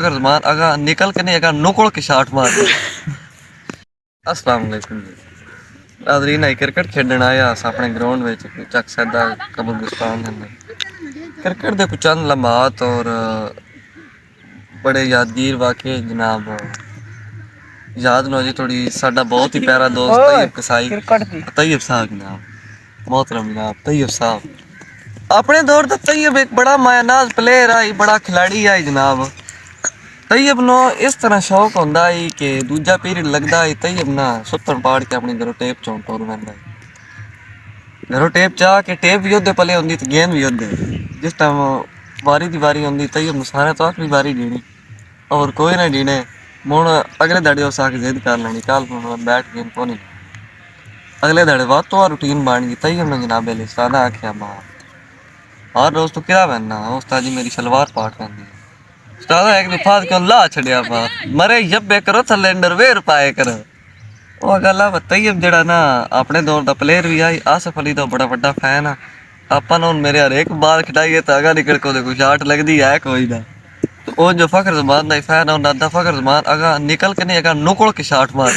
अगर जमान अगर निकल के नहीं अगर नुकड़ के शाट मार। अस्सलाम वालेकुम जी। नाज़रीन आई क्रिकेट खेडन आया अस अपने ग्राउंड में चक सैदा कब्रिस्तान के अंदर क्रिकेट दे कुछ चंद लम्हात और बड़े यादगीर वाक़े जनाब याद नो जी थोड़ी साडा बहुत ही प्यारा दोस्त तैयब कसाई तैयब साहब जनाब मोहतरम जनाब तैयब साहब अपने दौर दा तैयब एक बड़ा मायनाज प्लेयर आई बड़ा खिलाड़ी आई जनाब तैयब नो इस तरह शौक होंदा है कि दूजा पीरियड लगदा है तैयब ना सुत्तन पाड़ के अपनी घरों टेप चौं टुर वैंदा घरों टेप चाह के टेप भी ओदे पले होंदी ते गेंद भी ओदे जिस टाइम वारी दी वारी होंदी तैयब ने सारे तो आखिरी बारी जीनी और कोई ना जीने मुड़ अगले दाड़े उस आके जिद कर लेनी कल बैट गेंद को नहीं अगले दाड़े बाद तो रूटीन बन गई तैयब ने जनाब अली सादा आख्या मां और रोज तो क्या बनना उस्ताद जी मेरी सलवार पाट पहनदी उस्ताद एक दफा क्यों ला छड़िया पा मरे जब्बे करो थल्ले अंडरवेयर पाए कर वो गल है तैयब जेड़ा ना अपने दौर दा प्लेयर भी आई आसिफ अली दा बड़ा बड़ा फैन है अपन हुन मेरे हर एक बाल खिटाइए तो अगा निकल को देखो शाट लगदी है कोई ना वो जो फखर जमान दा फैन है ना दा फखर जमान अगा निकल के नहीं अगा नुकड़ के शाट मार